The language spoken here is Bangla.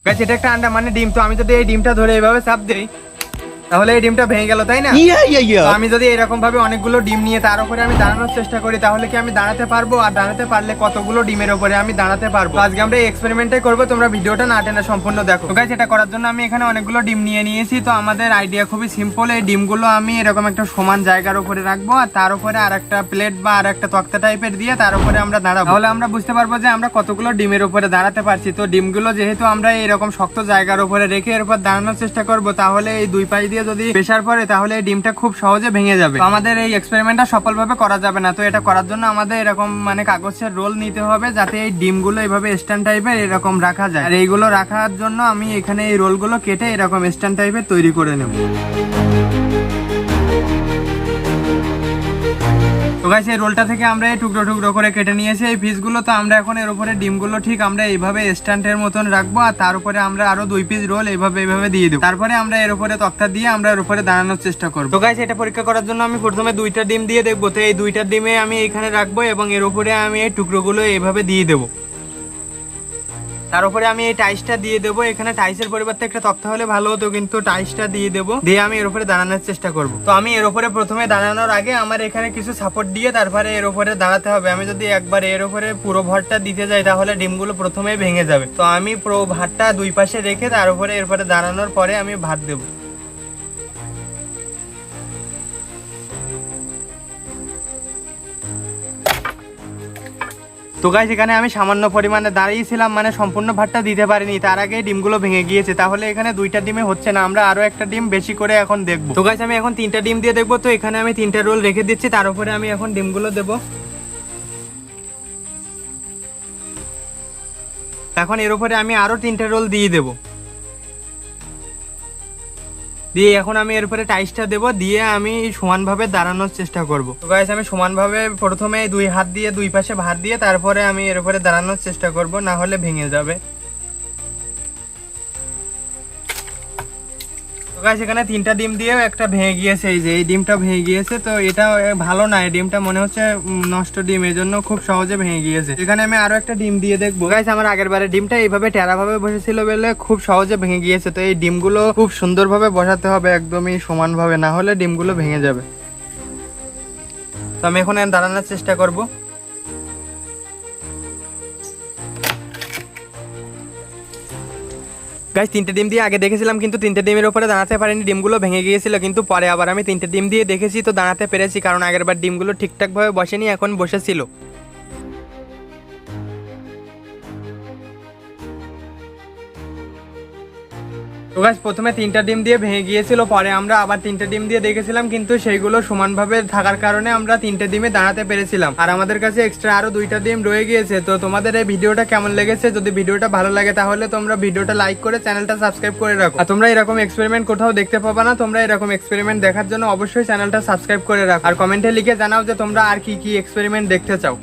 গাইস এটা একটা আন্ডা মানে ডিম। তো আমি যদি এই ডিমটা ধরে এইভাবে চাপ দিই তাহলে এই ডিমটা ভেঙে গেল, তাই না? তো আমি যদি এরকম ভাবে অনেকগুলো ডিম নিয়ে তার উপরে আমি দাঁড়ানোর চেষ্টা করি তাহলে কি আমি দাঁড়াতে পারবো? আর দাঁড়াতে পারলে কতগুলো ডিমের উপরে আমি দাঁড়াতে পারবো? আজকে আমরা এই এক্সপেরিমেন্টটাই করবো, তোমরা ভিডিওটা না টেনে সম্পূর্ণ দেখো। গাইস এটা করার জন্য আমি এখানে অনেকগুলো ডিম নিয়ে নিয়েছি। তো আমাদের আইডিয়া খুবই সিম্পল, এই ডিমগুলো আমি এরকম একটা সমান জায়গার উপরে রাখবো আর তার উপরে আর একটা প্লেট বা আর একটা তক্তা টাইপের দিয়ে তার উপরে আমরা দাঁড়াবো। তাহলে আমরা বুঝতে পারবো যে আমরা কতগুলো ডিমের উপরে দাঁড়াতে পারছি। তো ডিমগুলো যেহেতু আমরা এরকম শক্ত জায়গার উপরে রেখে এর উপর দাঁড়ানোর চেষ্টা করবো, তাহলে এই দুই পাশ দিয়ে যদি প্রেসার পড়ে তাহলে এই ডিমটা খুব সহজে ভেঙে যাবে। তো আমাদের এই এক্সপেরিমেন্টটা সফলভাবে করা যাবে না। তো এটা করার জন্য আমাদের এরকম মানে কাগজের রোল নিতে হবে যাতে এই ডিমগুলো এইভাবে স্ট্যান্ড টাইপের এরকম রাখা যায়। আর এইগুলো রাখার জন্য আমি এখানে এই রোলগুলো কেটে এরকম স্ট্যান্ড টাইপের তৈরি করে নেব। তো গাইস এই রোলটা থেকে আমরা এই টুকরো টুকরো করে কেটে নিয়েছি এই পিসগুলো। তো আমরা এখন এর উপরে ডিমগুলো ঠিক আমরা এইভাবে স্ট্যান্ডের মতন রাখবো আর তার উপরে আমরা আরো 2 পিস রোল এইভাবে দিয়ে দেবো। তারপরে আমরা এর উপরে তক্তা দিয়ে আমরা এর উপরে দাঁড়ানোর চেষ্টা করবো। তো গাইস এটা পরীক্ষা করার জন্য আমি প্রথমে 2টা ডিম দিয়ে দেখবো। তো এই 2টা ডিমে আমি এখানে রাখবো এবং এর উপরে আমি এই টুকরোগুলো এইভাবে দিয়ে দেবো। তার উপরে আমি এই টাইসটা দিয়ে দেবো। এখানে টাইসের পরিবর্তে একটা তক্তা হলে ভালো হতো, কিন্তু টাইসটা দিয়ে দেবো। দিয়ে আমি এর উপরে দাঁড়ানোর চেষ্টা করব। তো আমি এর উপরে প্রথমে দাঁড়ানোর আগে আমার এখানে কিছু সাপোর্ট দিয়ে তারপরে এর উপরে দাঁড়াতে হবে। আমি যদি একবার এর উপরে পুরো ভরটা দিতে যাই তাহলে ডিমগুলো প্রথমেই ভেঙে যাবে। তো আমি পুরো ভাতটা দুই পাশে রেখে তার উপরে এরপরে দাঁড়ানোর পরে আমি ভাত দেবো। তো গাইস এখানে আমি সামান্য পরিমাণে দাঁড়িয়েছিলাম, মানে সম্পূর্ণ ভাতটা দিতে পারিনি, তার আগে ডিমগুলো ভেঙে গিয়েছে। তাহলে এখানে 2টা ডিমে হচ্ছে না, আমরা আরো একটা ডিম বেশি করে এখন দেখবো। তো গাইস আমি এখন 3টা ডিম দিয়ে দেখবো। তো এখানে আমি 3টা রোল রেখে দিচ্ছি, তার উপরে আমি এখন ডিমগুলো দেবো। এখন এর উপরে আমি আরো 3টা রোল দিয়ে দেবো। দিয়ে এখন আমি এর উপরে টাইসটা দেবো, দিয়ে আমি সমানভাবে দাঁড়ানোর চেষ্টা করব। তো গাইস আমি সমানভাবে প্রথমে 2 হাত দিয়ে 2 পাশে ভাত দিয়ে তারপরে আমি এর উপরে দাঁড়ানোর চেষ্টা করব, না হলে ভেঙে যাবে। তো গাইস এখানে 3টা ডিম দিয়ে একটা ভেঙে গিয়েছে, এই যে এই ডিমটা ভেঙে গিয়েছে। তো এটা ভালো না, এই ডিমটা মনে হচ্ছে নষ্ট ডিম, এই জন্য খুব সহজে ভেঙে গিয়েছে। এখানে আমি আরো একটা ডিম দিয়ে দেখবো। গাইস আমার আগের বারে ডিমটা এইভাবে টেরা ভাবে বসেছিল বলে খুব সহজে ভেঙে গিয়েছে। তো এই ডিমগুলো খুব সুন্দরভাবে বসাতে হবে, একদমই সমানভাবে, না হলে ডিমগুলো ভেঙে যাবে। তো আমি এখন দাঁড়ানোর চেষ্টা করব। গাইস 3টে ডিম দিয়ে আগে দেখেছিলাম, কিন্তু 3টে ডিমের উপরে দাঁড়াতে পারিনি, ডিমগুলো ভেঙে গিয়েছিল। কিন্তু পরে আবার আমি 3টে ডিম দিয়ে দেখেছি, তো দাঁড়াতে পেরেছি, কারণ আগের বার ডিমগুলো ঠিকঠাক ভাবে বসেনি, এখন বসেছিল। তো গাইস প্রথমে 3টা ডিম দিয়ে ভেঙে গিয়েছিল, পরে আমরা আবার 3টে ডিম দিয়ে দেখেছিলাম, কিন্তু সেইগুলো সমানভাবে থাকার কারণে আমরা 3টে ডিমে দাঁড়াতে পেরেছিলাম। আর আমাদের কাছে এক্সট্রা আরো 2টা ডিম রয়ে গিয়েছে। তো তোমাদের এই ভিডিওটা কেমন লেগেছে? যদি ভিডিওটা ভালো লাগে তাহলে তোমরা ভিডিওটা লাইক করে চ্যানেলটা সাবস্ক্রাইব করে রাখো। আর তোমরা এরকম এক্সপেরিমেন্ট কোথাও দেখতে পাবা না, তোমরা এরকম এক্সপেরিমেন্ট দেখার জন্য অবশ্যই চ্যানেলটা সাবস্ক্রাইব করে রাখো। আর কমেন্টে লিখে জানাও যে তোমরা আর কি কি এক্সপেরিমেন্ট দেখতে চাও।